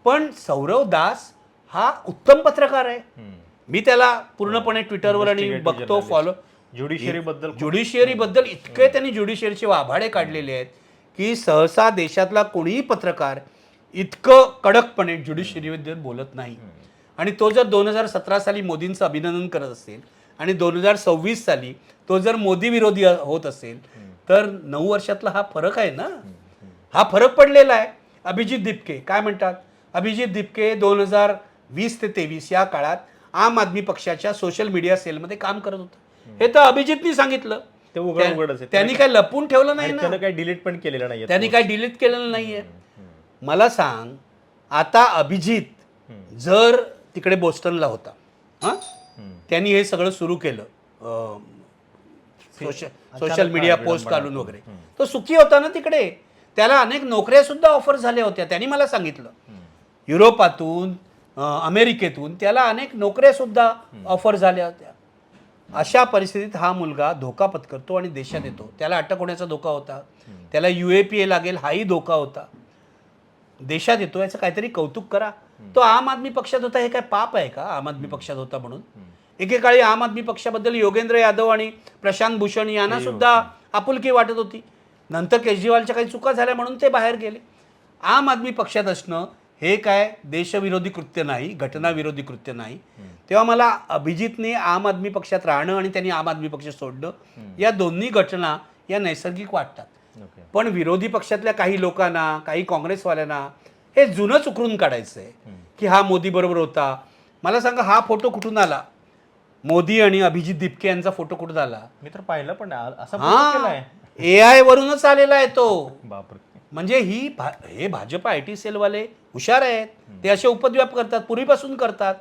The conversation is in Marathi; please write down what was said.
पण सौरव दास हा उत्तम पत्रकार आहे. मी त्याला पूर्णपणे ट्विटरवर आणि बघतो फॉलो. ज्युडिशियरी बद्दल इतके त्यांनी ज्युडिशियरीचे वाभाडे काढलेले आहेत की सहसा देशातला कोणीही पत्रकार इतकं कडकपणे ज्युडिशियरीबद्दल बोलत नाही. आणि तो जर 2017 साली मोदींचं अभिनंदन करत असेल आणि 2026 साली तो जर मोदी विरोधी होत असेल तर 9 वर्षातला हा फरक आहे ना. हा फरक पडलेला आहे. अभिजित दिपके काय म्हणतात? अभिजित दिपके 2020 ते 23 या काळात आम आदमी पक्षाच्या सोशल मीडिया सेलमध्ये काम करत होतं. हे तर अभिजितनी सांगितलं. ते उघडच त्यांनी काय लपून ठेवलं नाही ना. त्यानं काही डिलीट पण केलेलं नाही. त्यांनी काय डिलीट केलेलं नाहीये. मला सांग, आता अभिजित जर तिकडे बोस्टनला होता, हां, त्यांनी हे सगळं सुरू केलं सोशल मीडिया पोस्ट घालून वगैरे, तो सुखी होता ना तिकडे. त्याला अनेक नोकऱ्या सुद्धा ऑफर झाल्या होत्या. त्यांनी मला सांगितलं युरोपातून अमेरिकेतून त्याला अनेक नोकऱ्या सुद्धा ऑफर झाल्या होत्या. अशा परिस्थितीत हा मुलगा धोका पत्करतो आणि देशात येतो. त्याला अटक होण्याचा धोका होता, त्याला UAPA लागेल हाही धोका होता. देशात येतो, याचं काहीतरी कौतुक करा. तो आम आदमी पक्षात होता, हे काय पाप आहे का आम आदमी पक्षात होता म्हणून? एकेकाळी आम आदमी पक्षाबद्दल योगेंद्र यादव आणि प्रशांत भूषण यांना सुद्धा आपुलकी वाटत होती. नंतर केजरीवालच्या काही चुका झाल्या म्हणून ते बाहेर गेले. आम आदमी पक्षात असणं हे काय देशविरोधी कृत्य नाही, घटनाविरोधी कृत्य नाही. तेव्हा मला अभिजितने आम आदमी पक्षात राहणं आणि त्यांनी आम आदमी पक्ष सोडणं या दोन्ही घटना या नैसर्गिक वाटतात. पण विरोधी पक्षातल्या काही लोकांना, काही काँग्रेसवाल्यांना हे जुनंच उकरून काढायचं आहे की हा मोदी बरोबर होता. मला सांगा, हा फोटो कुठून आला? मोदी आणि अभिजित दिपके यांचा फोटो कुठून आला? मी तर पाहिलं पण असं हा, AI वरूनच आलेला आहे तो. बापरे. म्हणजे हे भाजप IT सेलवाले हुशार आहेत. ते असे उपद्व्याप करतात, पूर्वीपासून करतात.